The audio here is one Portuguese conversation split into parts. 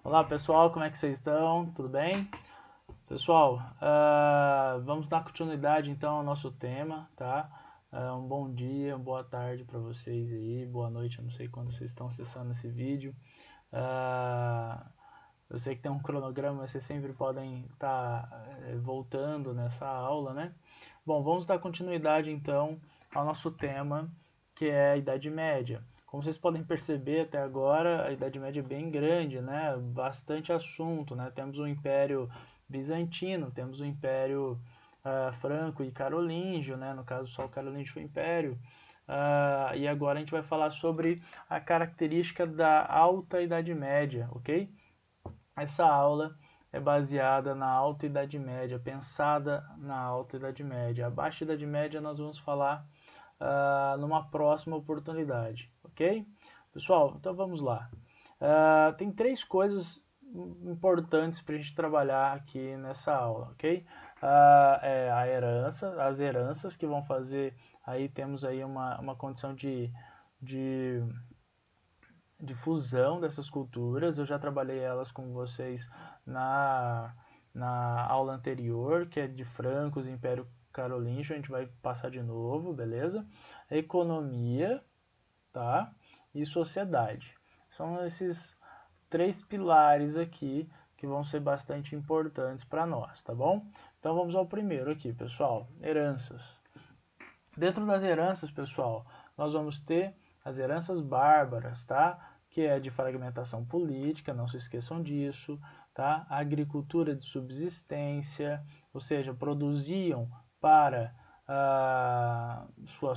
Olá pessoal, como é que vocês estão? Tudo bem? Pessoal, vamos dar continuidade então ao nosso tema, tá? Um bom dia, uma boa tarde para vocês aí, boa noite, eu não sei quando vocês estão acessando esse vídeo. Eu sei que tem um cronograma, mas vocês sempre podem estar voltando nessa aula, né? Bom, vamos dar continuidade então ao nosso tema, que é a Idade Média. Como vocês podem perceber até agora, a Idade Média é bem grande, né? Bastante assunto, né? Temos o Império Bizantino, temos o Império Franco e Carolíngio, né? No caso, só o Carolíngio foi Império. E agora a gente vai falar sobre a característica da Alta Idade Média, ok? Essa aula é baseada na Alta Idade Média, pensada na Alta Idade Média. A Baixa Idade Média nós vamos falar numa próxima oportunidade, ok? Pessoal, então vamos lá. Tem três coisas importantes para a gente trabalhar aqui nessa aula, ok? É a herança, as heranças que vão fazer, aí temos aí uma condição de fusão dessas culturas. Eu já trabalhei elas com vocês na aula anterior, que é de Francos e Império Carolíngio. A gente vai passar de novo, beleza? Economia, tá? E sociedade. São esses três pilares aqui que vão ser bastante importantes para nós, tá bom? Então vamos ao primeiro aqui, pessoal. Heranças. Dentro das heranças, pessoal, nós vamos ter as heranças bárbaras, tá? Que é de fragmentação política, não se esqueçam disso, tá? A agricultura de subsistência, ou seja, produziam para sua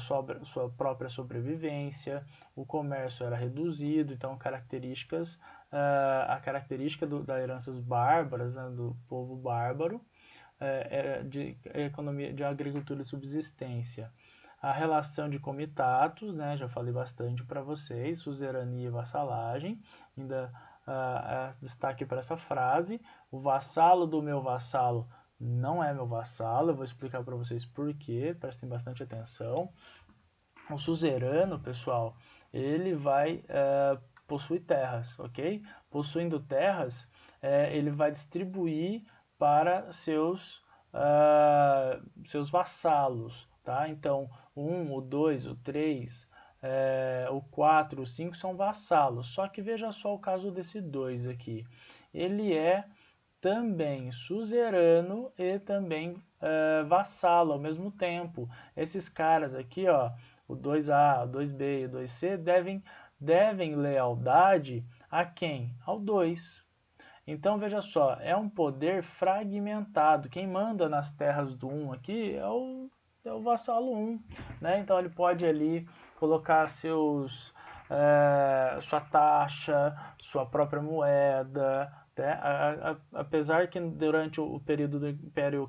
própria sobrevivência, o comércio era reduzido, então a característica das heranças bárbaras, né, do povo bárbaro, era de economia de agricultura de subsistência. A relação de comitatus, né, já falei bastante para vocês, suzerania e vassalagem, ainda destaque para essa frase, o vassalo do meu vassalo não é meu vassalo, eu vou explicar para vocês por quê, prestem bastante atenção. O suzerano, pessoal, ele vai possuir terras, ok? Possuindo terras, ele vai distribuir para seus vassalos, tá? Então, o 1, o 2, o 3, o 4, o 5 são vassalos. Só que veja só o caso desse 2 aqui. Ele é também suzerano e também vassalo ao mesmo tempo. Esses caras aqui, ó, o 2A, o 2B e o 2C devem lealdade a quem? Ao 2. Então veja só, é um poder fragmentado. Quem manda nas terras do 1 aqui é o vassalo 1, né? Então ele pode ali colocar sua taxa, sua própria moeda, apesar que durante o período do Império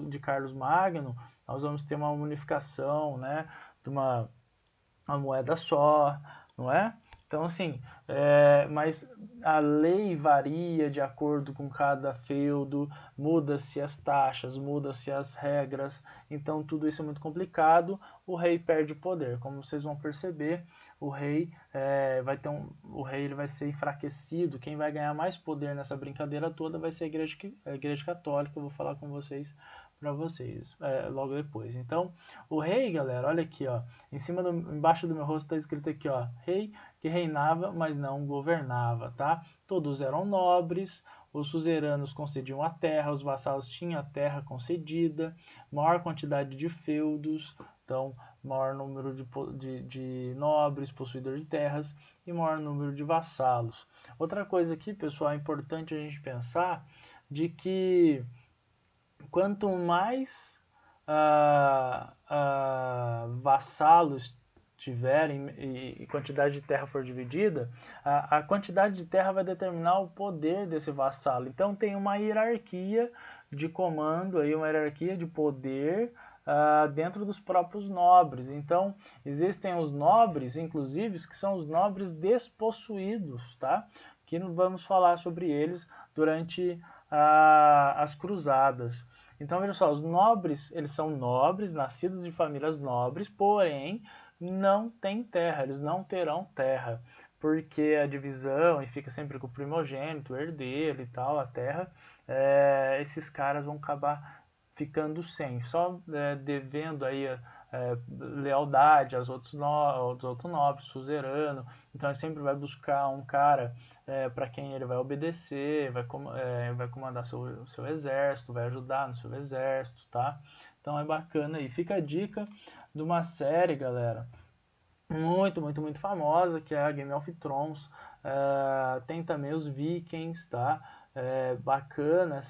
de Carlos Magno, nós vamos ter uma unificação, né, de uma moeda só, não é? Então, assim, mas a lei varia de acordo com cada feudo, muda-se as taxas, muda-se as regras, então tudo isso é muito complicado, o rei perde poder. Como vocês vão perceber, o rei ele vai ser enfraquecido, quem vai ganhar mais poder nessa brincadeira toda vai ser a Igreja Católica, eu vou falar com vocês para vocês logo depois. Então, o rei, galera, olha aqui, ó, embaixo do meu rosto está escrito aqui, ó, rei que reinava, mas não governava, tá? Todos eram nobres, os suzeranos concediam a terra, os vassalos tinham a terra concedida, maior quantidade de feudos, então maior número de nobres, possuidores de terras e maior número de vassalos. Outra coisa aqui, pessoal, é importante a gente pensar de que quanto mais vassalos tiverem e quantidade de terra for dividida, a quantidade de terra vai determinar o poder desse vassalo. Então tem uma hierarquia de comando, aí, uma hierarquia de poder dentro dos próprios nobres. Então existem os nobres, inclusive, que são os nobres despossuídos, tá? Que vamos falar sobre eles durante as cruzadas. Então veja só, os nobres, eles são nobres, nascidos de famílias nobres, porém não têm terra, eles não terão terra. porque a divisão e fica sempre com o primogênito, o herdeiro e tal, a terra, esses caras vão acabar ficando sem, só devendo aí lealdade aos outros nobres, suzerano. Então ele sempre vai buscar um cara para quem ele vai obedecer, vai comandar seu exército, vai ajudar no seu exército, tá? Então é bacana aí. Fica a dica de uma série, galera, muito, muito, muito famosa, que é a Game of Thrones. Tem também os Vikings, tá? Bacana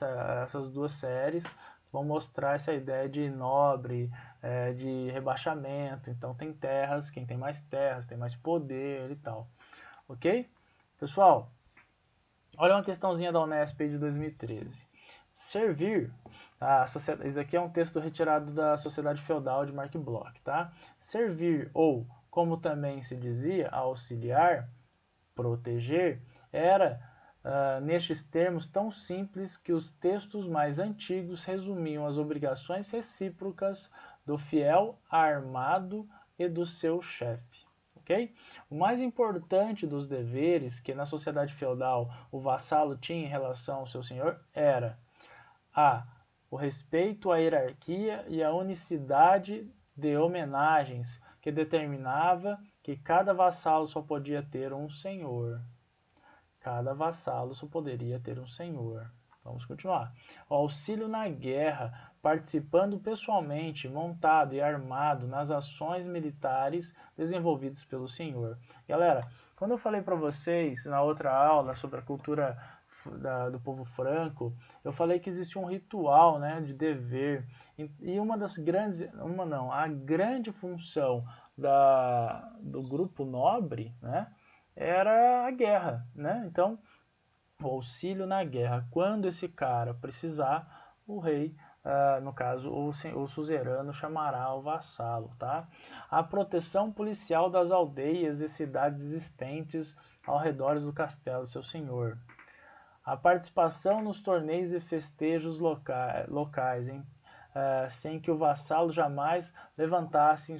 essas duas séries. Vão mostrar essa ideia de nobre, de rebaixamento. Então tem terras, quem tem mais terras tem mais poder e tal. Ok? Pessoal, olha uma questãozinha da Unesp de 2013. Servir, isso aqui é um texto retirado da Sociedade Feudal de Mark Bloch, tá? Servir, ou como também se dizia, auxiliar, proteger, era nestes termos tão simples que os textos mais antigos resumiam as obrigações recíprocas do fiel armado e do seu chefe. Okay? O mais importante dos deveres que na sociedade feudal o vassalo tinha em relação ao seu senhor era o respeito à hierarquia e a unicidade de homenagens, que determinava que cada vassalo só podia ter um senhor. Cada vassalo só poderia ter um senhor. Vamos continuar. O auxílio na guerra, participando pessoalmente, montado e armado nas ações militares desenvolvidas pelo senhor. Galera, quando eu falei para vocês na outra aula sobre a cultura do povo franco, eu falei que existia um ritual, né, de dever, e a grande função do grupo nobre, né, era a guerra, né? Então, o auxílio na guerra, quando esse cara precisar, o rei, no caso o suzerano, chamará o vassalo, tá? A proteção policial das aldeias e cidades existentes ao redor do castelo do seu senhor. A participação nos torneios e festejos locais, sem que o vassalo jamais levantasse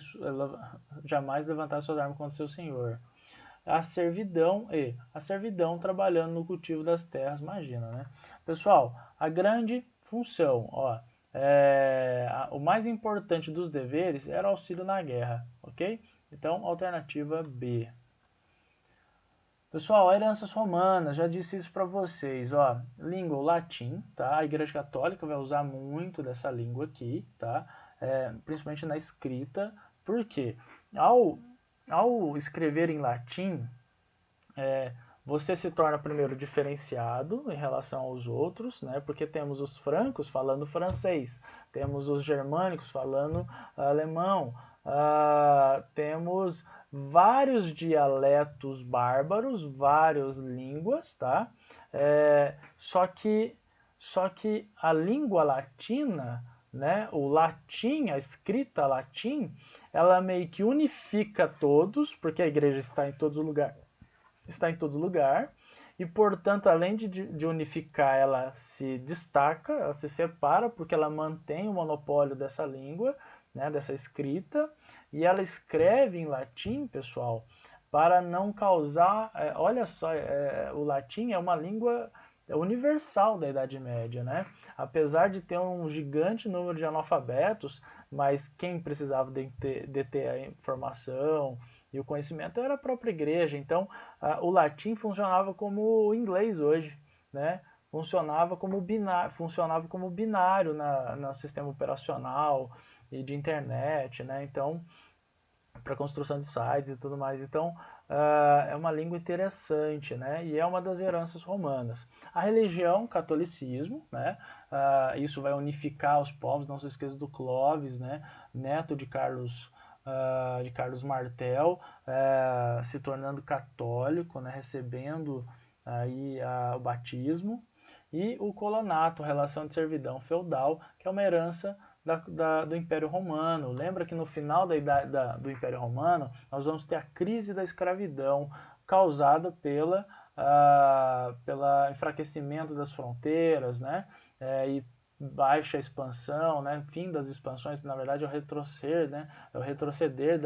suas armas contra seu senhor. A servidão trabalhando no cultivo das terras, imagina, né? Pessoal, a grande função, o mais importante dos deveres era o auxílio na guerra, ok? Então, alternativa B. Pessoal, heranças romanas, já disse isso para vocês, língua, o latim, tá? A Igreja Católica vai usar muito dessa língua aqui, tá? Principalmente na escrita, porque ao escrever em latim, você se torna primeiro diferenciado em relação aos outros, né? Porque temos os francos falando francês, temos os germânicos falando alemão, temos vários dialetos bárbaros, várias línguas, tá? Só que a língua latina, né? O latim, a escrita latim, ela meio que unifica todos, porque a igreja está em todo lugar, e portanto, além de unificar, ela se destaca, ela se separa, porque ela mantém o monopólio dessa língua, né, dessa escrita, e ela escreve em latim, pessoal, para não causar, olha só, o latim é uma língua universal da Idade Média, né? Apesar de ter um gigante número de analfabetos, mas quem precisava deter a informação e o conhecimento era a própria igreja. Então, o latim funcionava como o inglês hoje, né? Funcionava como binário no sistema operacional e de internet, né? Então, para construção de sites e tudo mais. Então, é uma língua interessante, né? E é uma das heranças romanas. A religião, catolicismo, né? Isso vai unificar os povos. Não se esqueça do Clovis, né? Neto de Carlos Martel, se tornando católico, né? Recebendo aí o batismo. E o colonato, relação de servidão feudal, que é uma herança do Império Romano. Lembra que no final do Império Romano nós vamos ter a crise da escravidão causada pelo enfraquecimento das fronteiras, né? E baixa expansão, né? Fim das expansões, na verdade é o retroceder, né? É o retroceder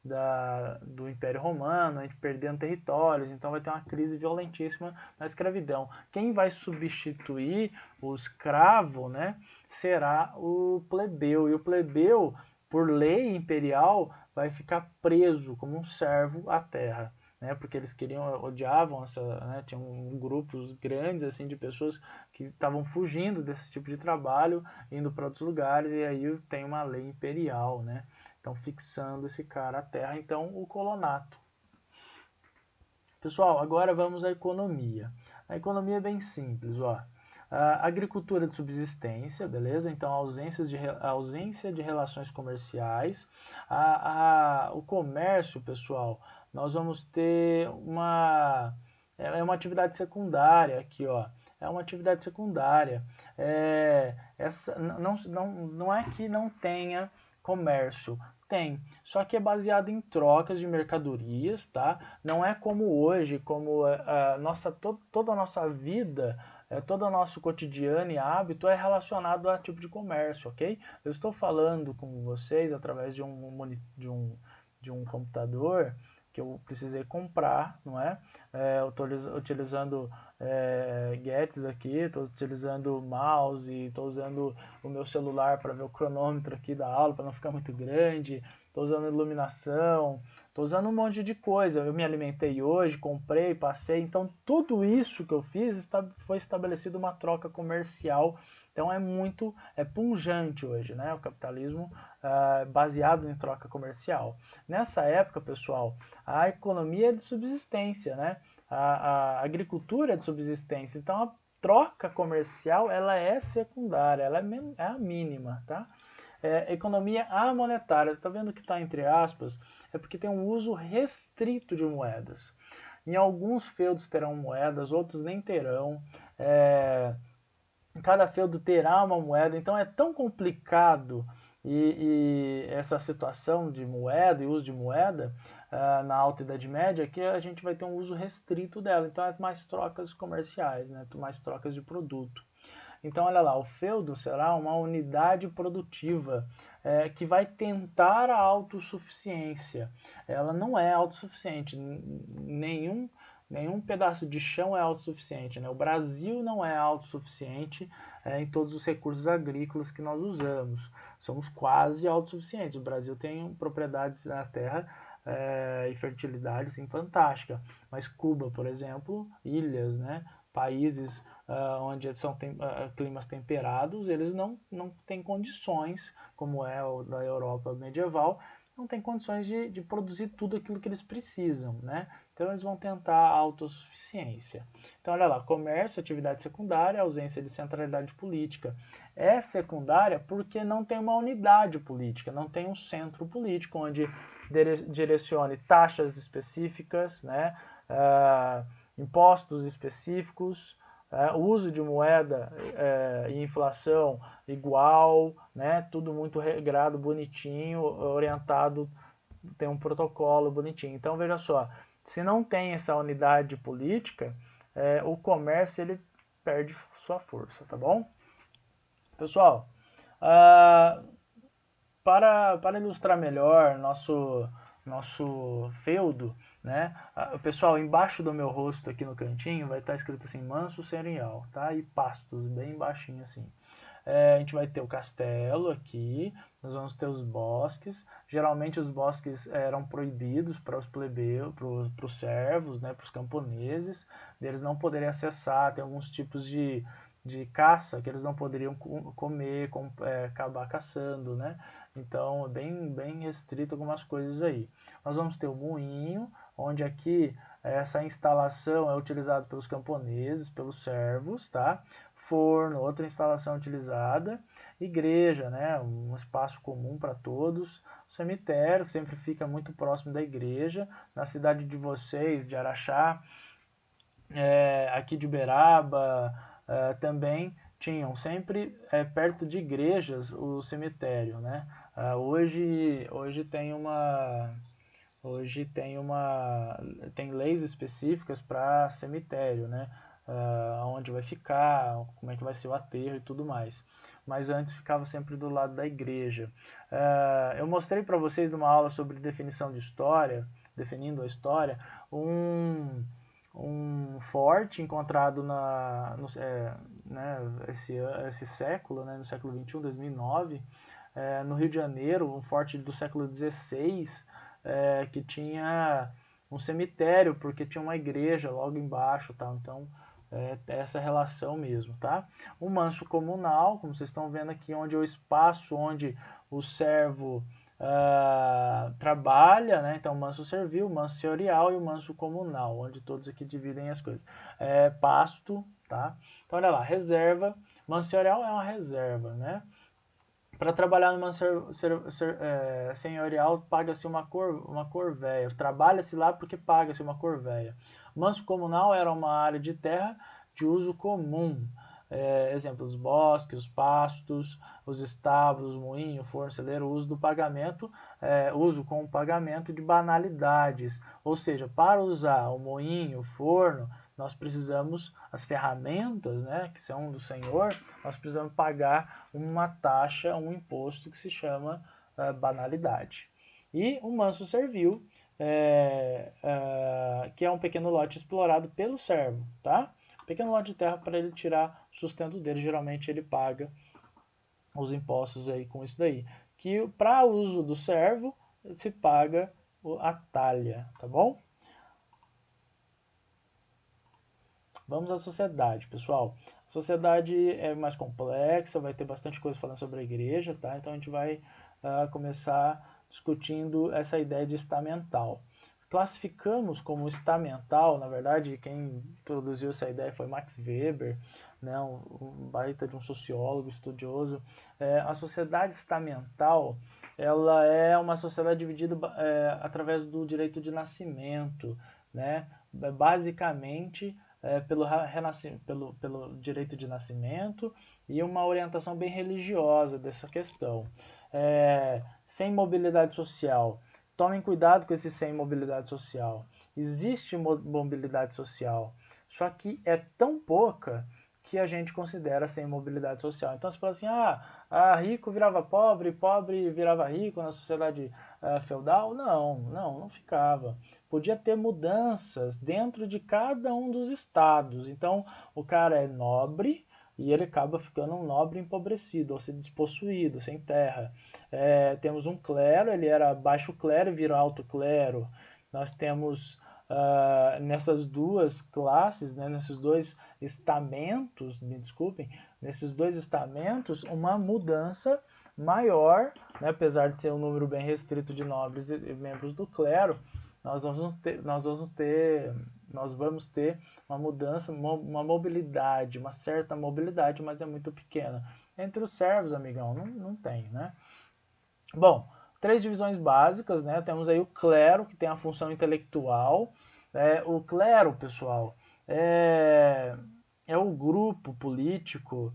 do Império Romano, a gente perdendo territórios, então vai ter uma crise violentíssima na escravidão. Quem vai substituir o escravo, né, será o plebeu, e o plebeu, por lei imperial, vai ficar preso como um servo à terra. Né, porque eles odiavam né, tinham grupos grandes assim de pessoas que estavam fugindo desse tipo de trabalho, indo para outros lugares, e aí tem uma lei imperial, né? Então fixando esse cara à terra, então o colonato. Pessoal, agora vamos à economia. A economia é bem simples, ó. A agricultura de subsistência, beleza? Então a ausência de relações comerciais. O comércio, pessoal, nós vamos ter é uma atividade secundária aqui, ó. É uma atividade secundária. Não é que não tenha comércio, tem, só que é baseado em trocas de mercadorias, tá? Não é como hoje, como toda a nossa vida, todo o nosso cotidiano e hábito é relacionado a tipo de comércio, ok? Eu estou falando com vocês através de um computador que eu precisei comprar, não é? Eu estou utilizando gadgets aqui, estou utilizando mouse, estou usando o meu celular para ver o cronômetro aqui da aula, para não ficar muito grande, estou usando iluminação, estou usando um monte de coisa. Eu me alimentei hoje, comprei, passei, então tudo isso que eu fiz foi estabelecido uma troca comercial. Então é pungente hoje, né? O capitalismo baseado em troca comercial. Nessa época, pessoal, a economia é de subsistência, né? A agricultura é de subsistência. Então a troca comercial ela é secundária, ela é a mínima, tá? Economia amonetária, está vendo que está entre aspas? É porque tem um uso restrito de moedas. Em alguns feudos terão moedas, outros nem terão. Cada feudo terá uma moeda, então é tão complicado e essa situação de moeda e uso de moeda na Alta Idade Média que a gente vai ter um uso restrito dela, então é mais trocas comerciais, né? Mais trocas de produto. Então, olha lá, o feudo será uma unidade produtiva que vai tentar a autossuficiência. Ela não é autossuficiente, nenhum pedaço de chão é autossuficiente. Né? O Brasil não é autossuficiente em todos os recursos agrícolas que nós usamos. Somos quase autossuficientes. O Brasil tem propriedades na terra e fertilidade assim, fantástica. Mas Cuba, por exemplo, ilhas, né? Países onde são climas temperados, eles não têm condições, como é o da Europa medieval, não tem condições de produzir tudo aquilo que eles precisam, né? Então eles vão tentar a autossuficiência. Então olha lá, comércio, atividade secundária, ausência de centralidade política. É secundária porque não tem uma unidade política, não tem um centro político onde direcione taxas específicas, né? Impostos específicos, o uso de moeda e inflação igual, né? Tudo muito regrado, bonitinho, orientado, tem um protocolo bonitinho. Então veja só, se não tem essa unidade política, o comércio ele perde sua força, tá bom? Pessoal, para ilustrar melhor nosso feudo, né? O pessoal, embaixo do meu rosto aqui no cantinho vai estar escrito assim, Manso Serenhal, tá? E pastos, bem baixinho assim. A gente vai ter o castelo aqui, nós vamos ter os bosques. Geralmente os bosques eram proibidos para os plebeus, para os servos, né? Para os camponeses, eles não poderiam acessar. Tem alguns tipos de caça que eles não poderiam comer, acabar caçando, né? Então, bem restrito algumas coisas aí. Nós vamos ter o moinho, onde aqui essa instalação é utilizada pelos camponeses, pelos servos, tá? Forno, outra instalação utilizada. Igreja, né? Um espaço comum para todos. O cemitério, que sempre fica muito próximo da igreja. Na cidade de vocês, de Araxá, aqui de Uberaba, também tinham sempre perto de igrejas o cemitério, né? Hoje tem leis específicas para cemitério, né? onde vai ficar, como é que vai ser o aterro e tudo mais. Mas antes ficava sempre do lado da igreja. Eu mostrei para vocês numa aula sobre definição de história, definindo a história, um forte encontrado esse século, né, no século XXI, 2009, no Rio de Janeiro, um forte do século XVI, que tinha um cemitério, porque tinha uma igreja logo embaixo, tá? Então, essa relação mesmo, tá? O manso comunal, como vocês estão vendo aqui, onde é o espaço onde o servo trabalha, né? Então, o manso servil, o manso senhorial e o manso comunal, onde todos aqui dividem as coisas. Pasto, tá? Então, olha lá, reserva. Manso senhorial é uma reserva, né? Para trabalhar numa senhorial, paga-se uma corvéia. Trabalha-se lá porque paga-se uma corvéia. Manso comunal era uma área de terra de uso comum. Exemplo, os bosques, os pastos, os estábulos, moinho, forno, celeiro, uso do pagamento, uso com o pagamento de banalidades. Ou seja, para usar o moinho, o forno, nós precisamos, as ferramentas, né, que são do senhor, nós precisamos pagar uma taxa, um imposto que se chama banalidade. E o manso servil, que é um pequeno lote explorado pelo servo, tá? Um pequeno lote de terra para ele tirar o sustento dele, geralmente ele paga os impostos aí com isso daí. Que para uso do servo se paga a talha, tá bom? Vamos à sociedade, pessoal. A sociedade é mais complexa, vai ter bastante coisa falando sobre a igreja, tá? Então a gente vai começar discutindo essa ideia de estamental. Classificamos como estamental, na verdade, quem produziu essa ideia foi Max Weber, né, um baita de um sociólogo, estudioso. A sociedade estamental, ela é uma sociedade dividida através do direito de nascimento, né? Basicamente, pelo direito de nascimento e uma orientação bem religiosa dessa questão. Sem mobilidade social. Tomem cuidado com esse sem mobilidade social. Existe mobilidade social, só que é tão pouca que a gente considera sem mobilidade social. Então você fala assim, rico virava pobre, pobre virava rico na sociedade feudal? Não ficava. Podia ter mudanças dentro de cada um dos estados. Então o cara é nobre e ele acaba ficando um nobre empobrecido, ou se despossuído, sem terra. Temos um clero, ele era baixo clero e vira alto clero. Nós temos nessas duas classes, né, nesses dois estamentos, me desculpem, nesses dois estamentos, uma mudança maior, né, apesar de ser um número bem restrito de nobres e membros do clero, nós vamos ter uma mudança, uma mobilidade, uma certa mobilidade, mas é muito pequena. Entre os servos, amigão, não tem, né? Bom, 3 divisões básicas, né? Temos aí o clero, que tem a função intelectual. O clero, pessoal, é o grupo político,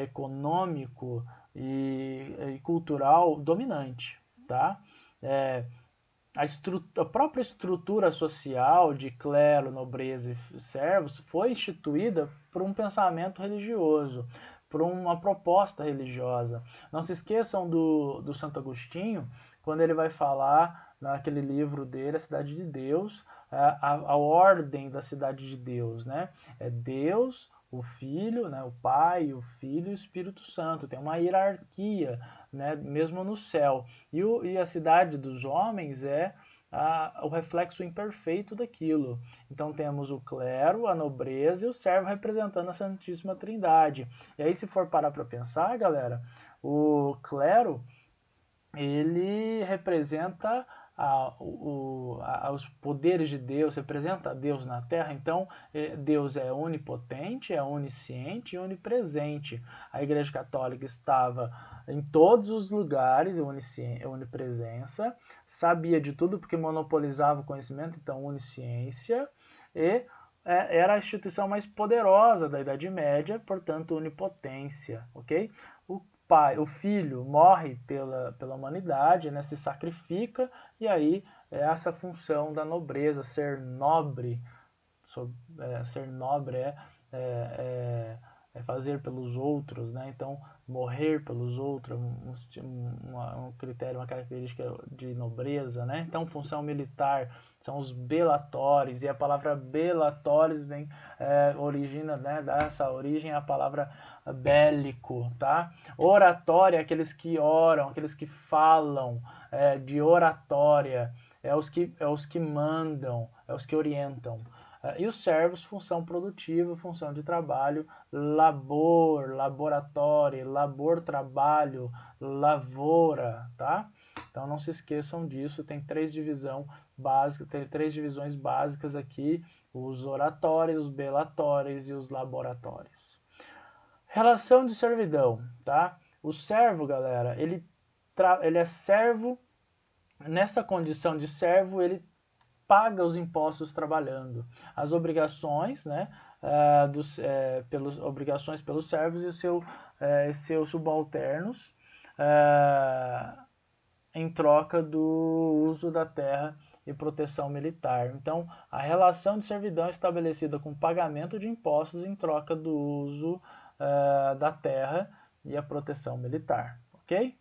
econômico e cultural dominante, tá? A própria estrutura social de clero, nobreza e servos foi instituída por um pensamento religioso, por uma proposta religiosa. Não se esqueçam do Santo Agostinho, quando ele vai falar naquele livro dele, A Cidade de Deus, a ordem da Cidade de Deus, né? É Deus, o Filho, né? O Pai, o Filho e o Espírito Santo. Tem uma hierarquia, né? Mesmo no céu. E a cidade dos homens é o reflexo imperfeito daquilo. Então temos o clero, a nobreza e o servo representando a Santíssima Trindade. E aí, se for parar para pensar, galera, o clero ele representa os poderes de Deus, representa Deus na Terra. Então Deus é onipotente, é onisciente e onipresente. A Igreja Católica estava em todos os lugares, onipresença, sabia de tudo porque monopolizava o conhecimento, então onisciência, e era a instituição mais poderosa da Idade Média, portanto onipotência, ok? O filho morre pela humanidade, né, se sacrifica, e aí essa função da nobreza, ser nobre fazer pelos outros, né? Então, morrer pelos outros, um critério, uma característica de nobreza, né? Então, função militar são os belatores, e a palavra belatores vem, origina, né? Dá essa origem à palavra bélico, tá? Oratória, aqueles que oram, aqueles que falam, de oratória, os que mandam, os que orientam. E os servos, função produtiva, função de trabalho, labor, laboratório, labor, trabalho, lavoura, tá? Então não se esqueçam disso, tem três divisões básicas aqui, os oratórios, os belatórios e os laboratórios. Relação de servidão, tá? O servo, galera, ele é servo, nessa condição de servo, ele paga os impostos trabalhando. As obrigações, né, obrigações pelos servos e seus subalternos, em troca do uso da terra e proteção militar. Então, a relação de servidão é estabelecida com pagamento de impostos em troca do uso da terra e a proteção militar, ok?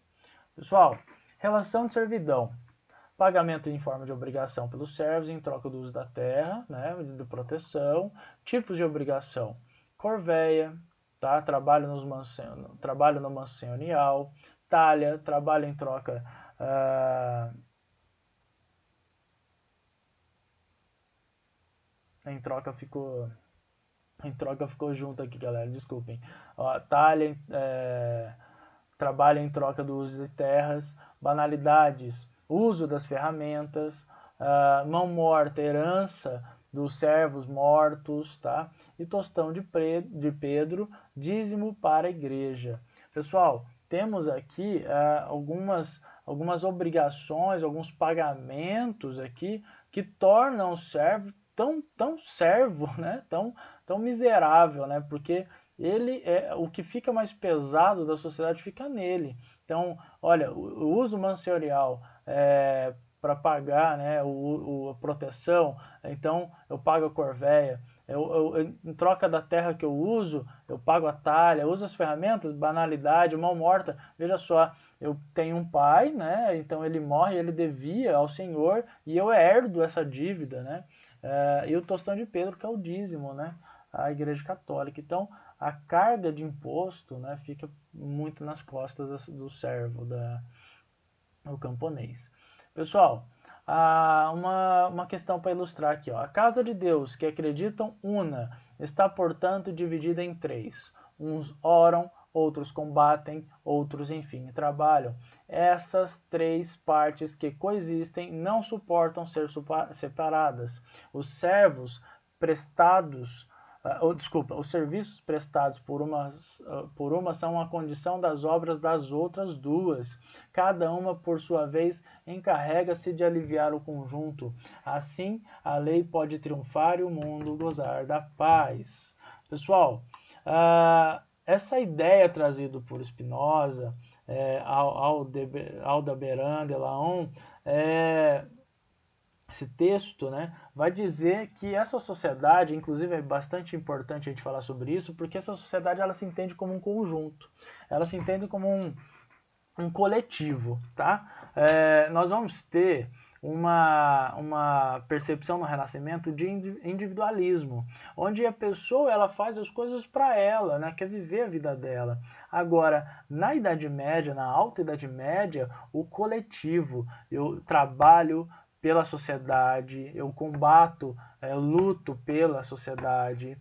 Pessoal, relação de servidão. Pagamento em forma de obrigação pelos servos em troca do uso da terra, né, de proteção. Tipos de obrigação: corveia, tá? Trabalho no manso senhorial. Talha, trabalho em troca em troca ficou junto aqui, galera, desculpem. Ó, talha, trabalho em troca do uso de terras. Banalidades: uso das ferramentas, mão morta, herança dos servos mortos, tá? E tostão de Pedro, dízimo para a igreja. Pessoal, temos aqui algumas obrigações, alguns pagamentos aqui que tornam o servo tão servo, né? Tão miserável, né? Porque ele o que fica mais pesado da sociedade fica nele. Então, olha, o uso mansorial para pagar, né, a proteção, então eu pago a corveia, em troca da terra que eu uso, eu pago a talha, eu uso as ferramentas, banalidade, mão morta. Veja só, eu tenho um pai, né, então ele morre, ele devia ao Senhor e eu herdo essa dívida, né, e o tostão de Pedro, que é o dízimo, né, a Igreja Católica. Então, a carga de imposto, né, fica muito nas costas do servo, do camponês. Pessoal, uma questão para ilustrar aqui. Ó. A casa de Deus, que acreditam una, está, portanto, dividida em três. Uns oram, outros combatem, outros, enfim, trabalham. Essas três partes que coexistem não suportam ser separadas. Os servos prestados... os serviços prestados por uma são a condição das obras das outras duas. Cada uma, por sua vez, encarrega-se de aliviar o conjunto. Assim, a lei pode triunfar e o mundo gozar da paz. Pessoal, essa ideia trazida por Spinoza, Aldebaran de Laon, esse texto, né, vai dizer que essa sociedade, inclusive é bastante importante a gente falar sobre isso, porque essa sociedade ela se entende como um conjunto, ela se entende como um coletivo, tá? Nós vamos ter uma percepção no Renascimento de individualismo, onde a pessoa ela faz as coisas para ela, né? Quer viver a vida dela. Agora, na Idade Média, na Alta Idade Média, o coletivo, eu trabalho pela sociedade, eu combato, luto pela sociedade,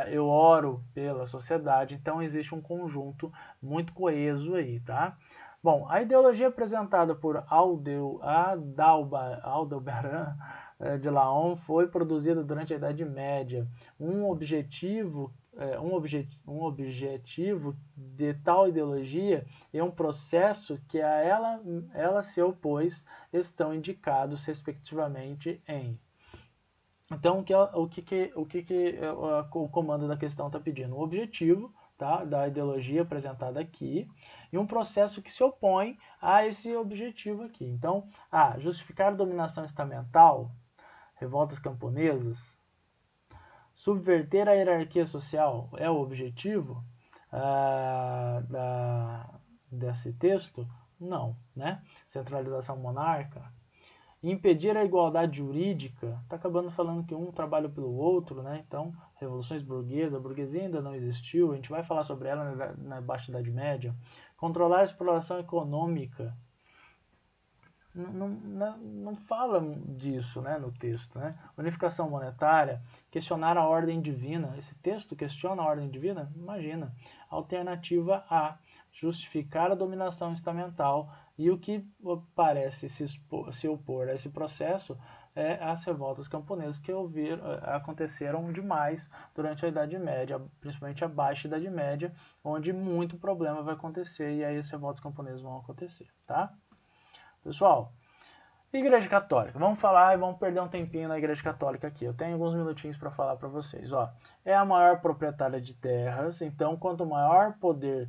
eu oro pela sociedade, então existe um conjunto muito coeso aí, tá? Bom, a ideologia apresentada por Aldebaran de Laon foi produzida durante a Idade Média. Um objetivo de tal ideologia e um processo que a ela se opôs estão indicados respectivamente em. Então, o que o comando da questão está pedindo? O objetivo, tá, da ideologia apresentada aqui e um processo que se opõe a esse objetivo aqui. Então, justificar a dominação estamental, revoltas camponesas, Subverter a hierarquia social é o objetivo desse texto? Não, né? Centralização monarca. Impedir a igualdade jurídica, está acabando falando que um trabalha pelo outro, né? Então, revoluções burguesas, a burguesia ainda não existiu, a gente vai falar sobre ela na Baixa Idade Média. Controlar a exploração econômica, não fala disso, né, no texto, né? Unificação monetária, questionar a ordem divina. Esse texto questiona a ordem divina? Imagina. Alternativa A, justificar a dominação estamental. E o que parece se opor a esse processo é as revoltas camponesas que aconteceram demais durante a Idade Média, principalmente a Baixa Idade Média, onde muito problema vai acontecer e aí as revoltas camponesas vão acontecer, tá? Pessoal, Igreja Católica. Vamos falar e vamos perder um tempinho na Igreja Católica aqui. Eu tenho alguns minutinhos para falar para vocês. Ó, é a maior proprietária de terras, então quanto maior poder,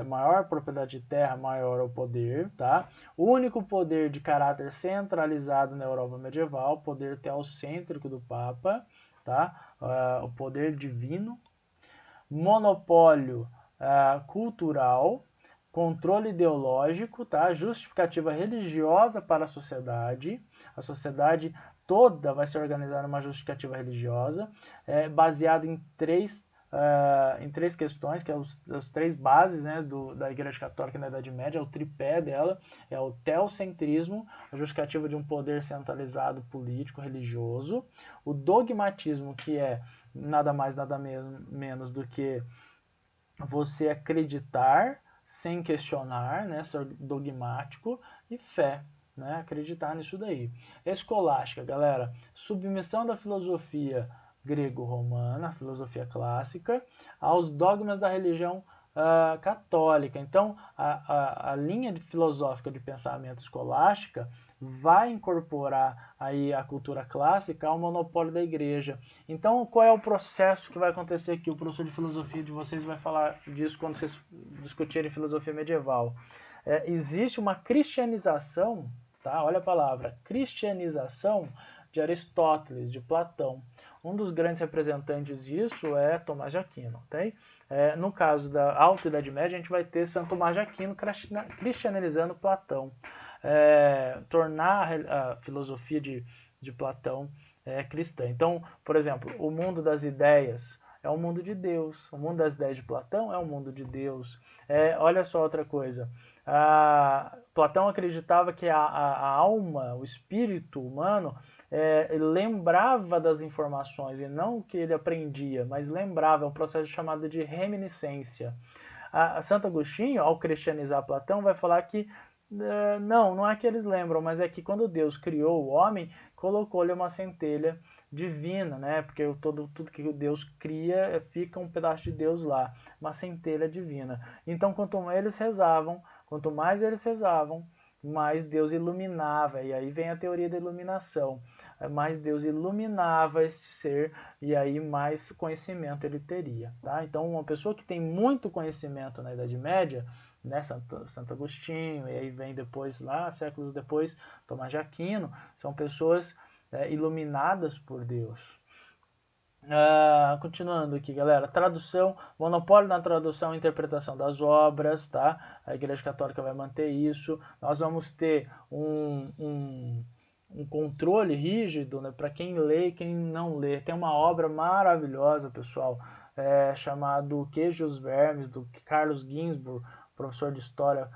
maior propriedade de terra, maior o poder, tá? O único poder de caráter centralizado na Europa medieval, poder teocêntrico do Papa, tá? O poder divino. Monopólio cultural, controle ideológico, tá? Justificativa religiosa para a sociedade toda vai se organizar numa justificativa religiosa, baseado em três questões, que é os três bases, né, da Igreja Católica na Idade Média, é o tripé dela, é o teocentrismo, a justificativa de um poder centralizado político, religioso, o dogmatismo, que é nada mais, nada menos do que você acreditar sem questionar, né, ser dogmático, e fé, né, acreditar nisso daí. Escolástica, galera, submissão da filosofia grego-romana, filosofia clássica, aos dogmas da religião católica. Então, a linha filosófica de pensamento escolástica vai incorporar aí a cultura clássica ao monopólio da igreja. Então, qual é o processo que vai acontecer aqui? O professor de filosofia de vocês vai falar disso quando vocês discutirem filosofia medieval. Existe uma cristianização, tá? Olha a palavra, cristianização de Aristóteles, de Platão. Um dos grandes representantes disso é Tomás de Aquino, ok? No caso da Alta Idade Média, a gente vai ter Santo Tomás de Aquino cristianizando Platão. Tornar a filosofia de Platão cristã. Então, por exemplo, o mundo das ideias é o mundo de Deus. O mundo das ideias de Platão é o mundo de Deus. Olha só outra coisa. Platão acreditava que a alma, o espírito humano, lembrava das informações, e não que ele aprendia, mas lembrava, é um processo chamado de reminiscência. Santo Agostinho, ao cristianizar Platão, vai falar que não é que eles lembram, mas é que quando Deus criou o homem, colocou-lhe uma centelha divina, né? Porque tudo que Deus cria fica um pedaço de Deus lá, uma centelha divina. Então, quanto mais eles rezavam, mais Deus iluminava, e aí vem a teoria da iluminação. Mais Deus iluminava este ser, e aí mais conhecimento ele teria, tá? Então, uma pessoa que tem muito conhecimento na Idade Média, né, Santo Agostinho, e aí vem depois, lá, séculos depois, Tomás de Aquino, são pessoas iluminadas por Deus. Continuando aqui, galera, tradução, monopólio na tradução e interpretação das obras, tá? A Igreja Católica vai manter isso. Nós vamos ter um controle rígido, né, para quem lê e quem não lê. Tem uma obra maravilhosa, pessoal, chamado Queijo e os Vermes, do Carlos Ginzburg, professor de história,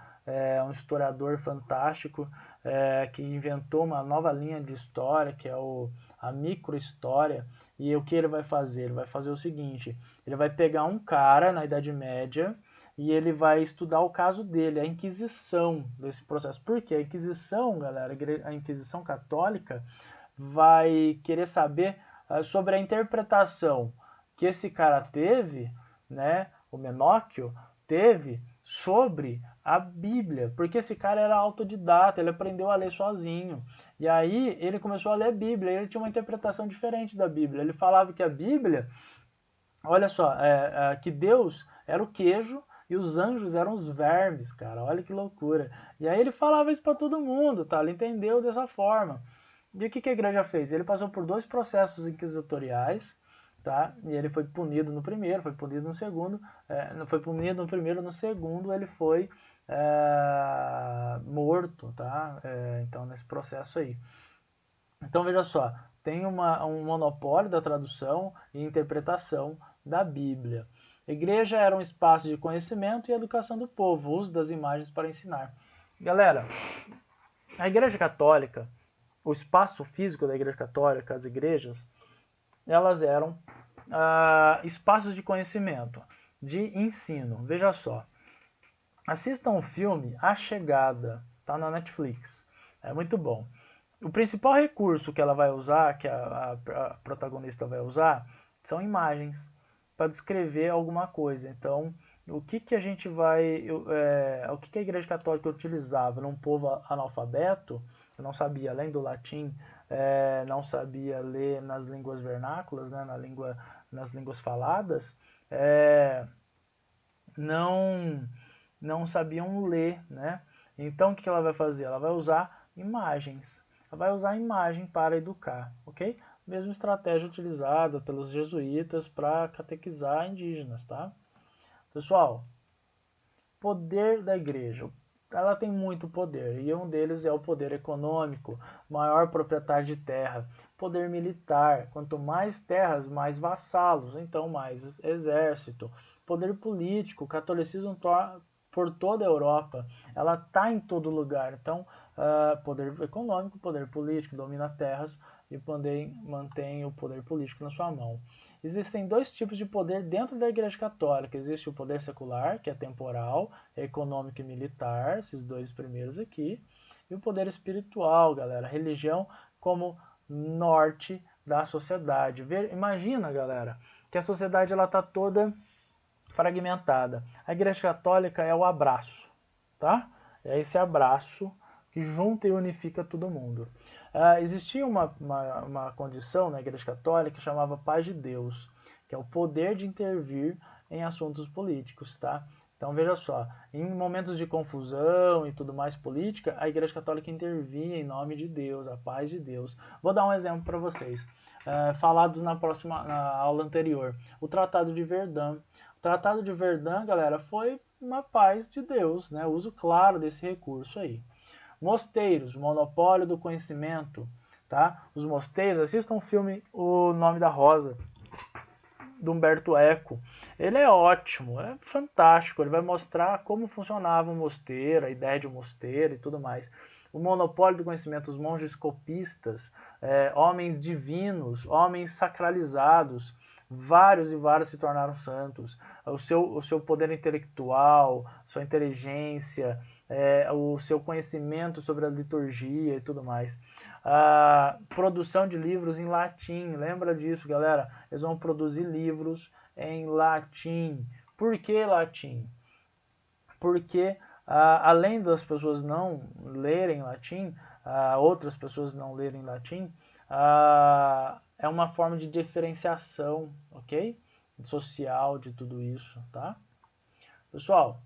um historiador fantástico, que inventou uma nova linha de história, que é a microhistória. E o que ele vai fazer? Ele vai fazer o seguinte: ele vai pegar um cara na Idade Média e ele vai estudar o caso dele, a Inquisição desse processo. Porque a Inquisição, galera, a Inquisição Católica vai querer saber sobre a interpretação que esse cara teve, né, o Menóquio teve, sobre a Bíblia, porque esse cara era autodidata, ele aprendeu a ler sozinho, e aí ele começou a ler a Bíblia, ele tinha uma interpretação diferente da Bíblia, ele falava que a Bíblia, olha só, que Deus era o queijo e os anjos eram os vermes, cara, olha que loucura, e aí ele falava isso para todo mundo, tá? Ele entendeu dessa forma. E o que a igreja fez? Ele passou por 2 processos inquisitoriais, tá? E ele foi punido no primeiro, foi punido no segundo, foi punido no primeiro, no segundo ele foi morto, tá? Então nesse processo aí. Então veja só, tem um monopólio da tradução e interpretação da Bíblia. A igreja era um espaço de conhecimento e educação do povo, uso das imagens para ensinar. Galera, a Igreja Católica, o espaço físico da Igreja Católica, as igrejas, elas eram espaços de conhecimento, de ensino. Veja só, assistam o filme A Chegada, tá na Netflix, é muito bom. O principal recurso que ela vai usar, que a protagonista vai usar, são imagens para descrever alguma coisa. Então, o que a gente vai, o que a Igreja Católica utilizava num povo analfabeto, que não sabia, além do latim, não sabia ler nas línguas vernáculas, né, nas línguas faladas, não sabiam ler, né? Então, o que ela vai fazer? Ela vai usar imagens. Ela vai usar a imagem para educar, ok? Mesma estratégia utilizada pelos jesuítas para catequizar indígenas, tá? Pessoal, poder da igreja. Ela tem muito poder, e um deles é o poder econômico, maior proprietário de terra, poder militar, quanto mais terras, mais vassalos, então mais exército, poder político, o catolicismo por toda a Europa, ela está em todo lugar, então poder econômico, poder político, domina terras e mantém o poder político na sua mão. Existem dois tipos de poder dentro da Igreja Católica. Existe o poder secular, que é temporal, econômico e militar, esses dois primeiros aqui. E o poder espiritual, galera, religião como norte da sociedade. Imagina, galera, que a sociedade ela está toda fragmentada. A Igreja Católica é o abraço, tá? É esse abraço que junta e unifica todo mundo. Existia uma condição na Igreja Católica que chamava paz de Deus, que é o poder de intervir em assuntos políticos, tá? Então veja só, em momentos de confusão e tudo mais política, a Igreja Católica intervinha em nome de Deus, a paz de Deus. Vou dar um exemplo para vocês, falados na aula anterior. O Tratado de Verdun. O Tratado de Verdun, galera, foi uma paz de Deus, né? O uso claro desse recurso aí. Mosteiros, monopólio do conhecimento, tá? Os mosteiros, assistam o filme O Nome da Rosa, do Humberto Eco. Ele é ótimo, é fantástico, ele vai mostrar como funcionava um mosteiro, a ideia de um mosteiro e tudo mais. O monopólio do conhecimento, os monges copistas, homens divinos, homens sacralizados, vários e vários se tornaram santos. O seu poder intelectual, sua inteligência, o seu conhecimento sobre a liturgia e tudo mais. A produção de livros em latim, lembra disso, galera? Eles vão produzir livros em latim. Por que latim? Porque além das pessoas não lerem latim, outras pessoas não lerem latim, é uma forma de diferenciação, ok? Social de tudo isso, tá? Pessoal,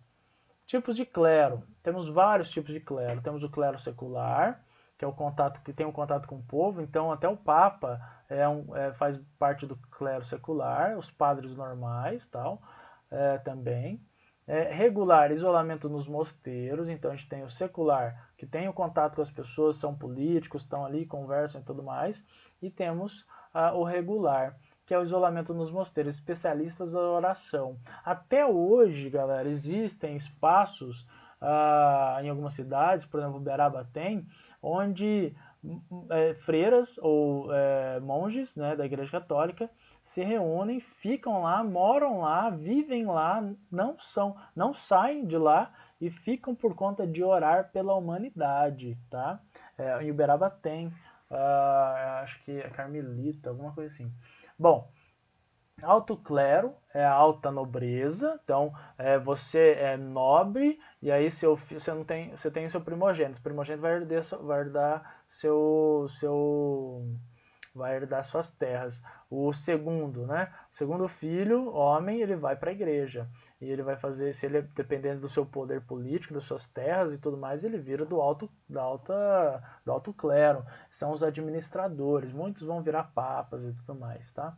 tipos de clero. Temos vários tipos de clero. Temos o clero secular, que é o contato que tem um contato com o povo. Então até o Papa faz parte do clero secular, os padres normais, tal, também. Regular, isolamento nos mosteiros. Então a gente tem o secular, que tem o contato com as pessoas, são políticos, estão ali, conversam e tudo mais. E temos o regular, que é o isolamento nos mosteiros, especialistas da oração. Até hoje, galera, existem espaços em algumas cidades, por exemplo, Uberaba tem, onde freiras ou monges, né, da Igreja Católica se reúnem, ficam lá, moram lá, vivem lá, não saem de lá e ficam por conta de orar pela humanidade, tá? Em Uberaba tem, acho que é Carmelita, alguma coisa assim. Bom, alto clero é a alta nobreza, então você é nobre e aí você tem o seu primogênito. O primogênito vai herdar suas terras. O segundo, né? O segundo filho, homem, ele vai para a igreja. E ele vai fazer, se ele dependendo do seu poder político, das suas terras e tudo mais, ele vira do alto clero. São os administradores. Muitos vão virar papas e tudo mais, tá?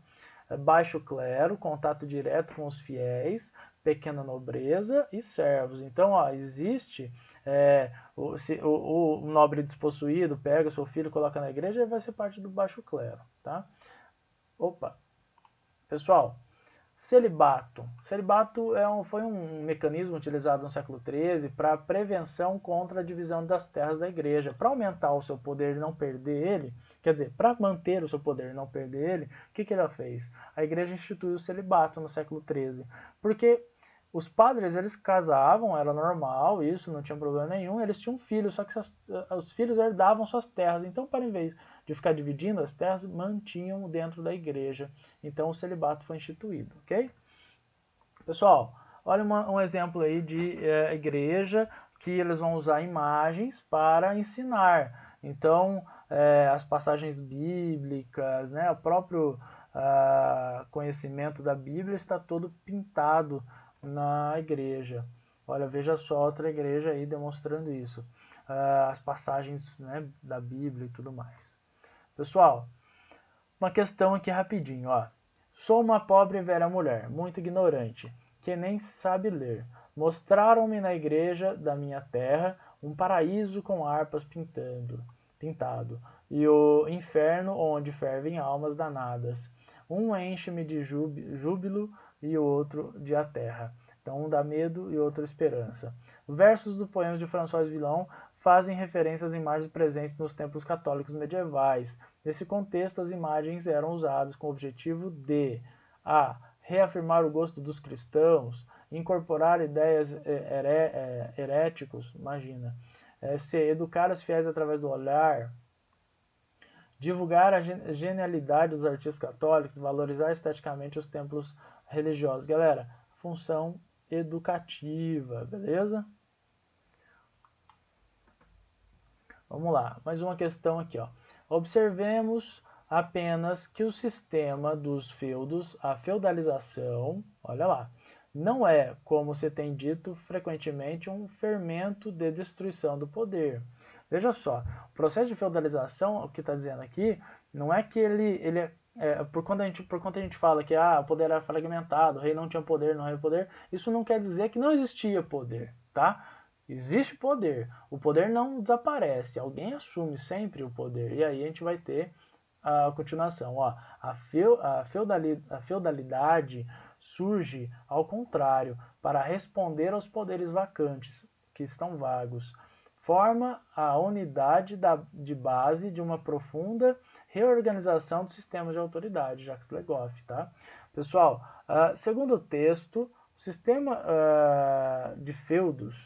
baixo clero, contato direto com os fiéis, pequena nobreza e servos. Então, ó, existe o nobre despossuído pega o seu filho, coloca na igreja e vai ser parte do baixo clero, tá? Opa, pessoal, celibato. Celibato foi um mecanismo utilizado no século XIII para prevenção contra a divisão das terras da igreja. Para aumentar o seu poder e não perder ele, quer dizer, para manter o seu poder e não perder ele, o que ela fez? A igreja instituiu o celibato no século XIII, porque os padres, eles casavam, era normal, isso, não tinha problema nenhum, eles tinham filhos, só que os filhos herdavam suas terras, então, para em vez de ficar dividindo as terras, mantinham dentro da igreja. Então, o celibato foi instituído, ok? Pessoal, olha um exemplo aí de igreja que eles vão usar imagens para ensinar. Então, as passagens bíblicas, né, o próprio conhecimento da Bíblia está todo pintado na igreja. Olha, veja só outra igreja aí demonstrando isso. As passagens, né, da Bíblia e tudo mais. Pessoal, uma questão aqui rapidinho, ó. Sou uma pobre e velha mulher, muito ignorante, que nem sabe ler. Mostraram-me na igreja da minha terra um paraíso com harpas pintado, e o inferno onde fervem almas danadas. Um enche-me de júbilo e o outro de a terra. Então, um dá medo e outro esperança. Versos do poema de François Villon fazem referência às imagens presentes nos templos católicos medievais. Nesse contexto, as imagens eram usadas com o objetivo de a. Reafirmar o gosto dos cristãos, incorporar ideias heréticos, imagina, C. Educar os fiéis através do olhar, divulgar a genialidade dos artistas católicos, valorizar esteticamente os templos religiosos. Galera, função educativa, beleza? Vamos lá, mais uma questão aqui, ó. Observemos apenas que o sistema dos feudos, a feudalização, olha lá, não é, como se tem dito frequentemente, um fermento de destruição do poder. Veja só, o processo de feudalização, o que está dizendo aqui, não é que ele por quando a gente fala que o poder era fragmentado, o rei não tinha poder, não havia poder, isso não quer dizer que não existia poder, tá? Existe poder, o poder não desaparece, alguém assume sempre o poder, e aí a gente vai ter a continuação. Ó, a feudalidade surge ao contrário, para responder aos poderes vacantes, que estão vagos. Forma a unidade de base de uma profunda reorganização do sistema de autoridade, Jacques Le Goff. Tá? Pessoal, segundo o texto, o sistema de feudos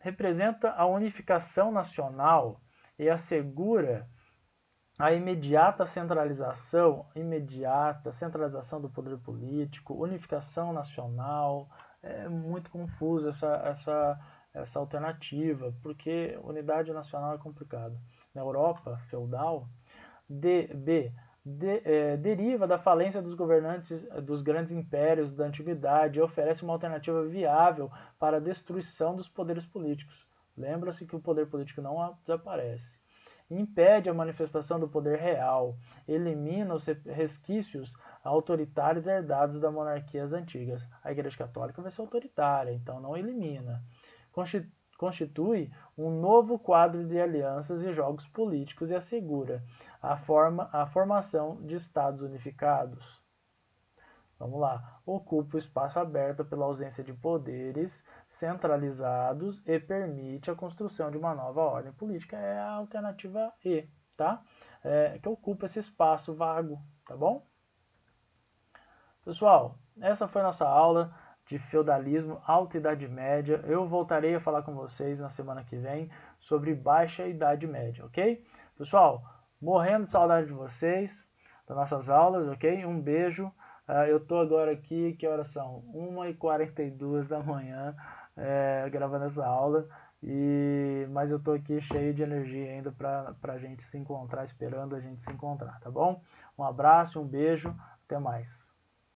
representa a unificação nacional e assegura a imediata centralização do poder político, unificação nacional. É muito confuso essa alternativa, porque unidade nacional é complicado. Na Europa feudal, deriva da falência dos governantes dos grandes impérios da antiguidade e oferece uma alternativa viável para a destruição dos poderes políticos. Lembra-se que o poder político não desaparece. Impede a manifestação do poder real, elimina os resquícios autoritários herdados das monarquias antigas. A Igreja Católica vai ser autoritária, então não elimina. Constitui um novo quadro de alianças e jogos políticos e assegura a formação de Estados unificados. Vamos lá. Ocupa o espaço aberto pela ausência de poderes centralizados e permite a construção de uma nova ordem política. É a alternativa E, tá? Que ocupa esse espaço vago, tá bom? Pessoal, essa foi a nossa aula de feudalismo, alta Idade Média. Eu voltarei a falar com vocês na semana que vem sobre Baixa Idade Média, ok? Pessoal, morrendo de saudade de vocês, das nossas aulas, ok? Um beijo. Eu tô agora aqui, que horas são? 1h42 da manhã, gravando essa aula, mas eu tô aqui cheio de energia ainda pra gente se encontrar, esperando a gente se encontrar, tá bom? Um abraço, um beijo, até mais.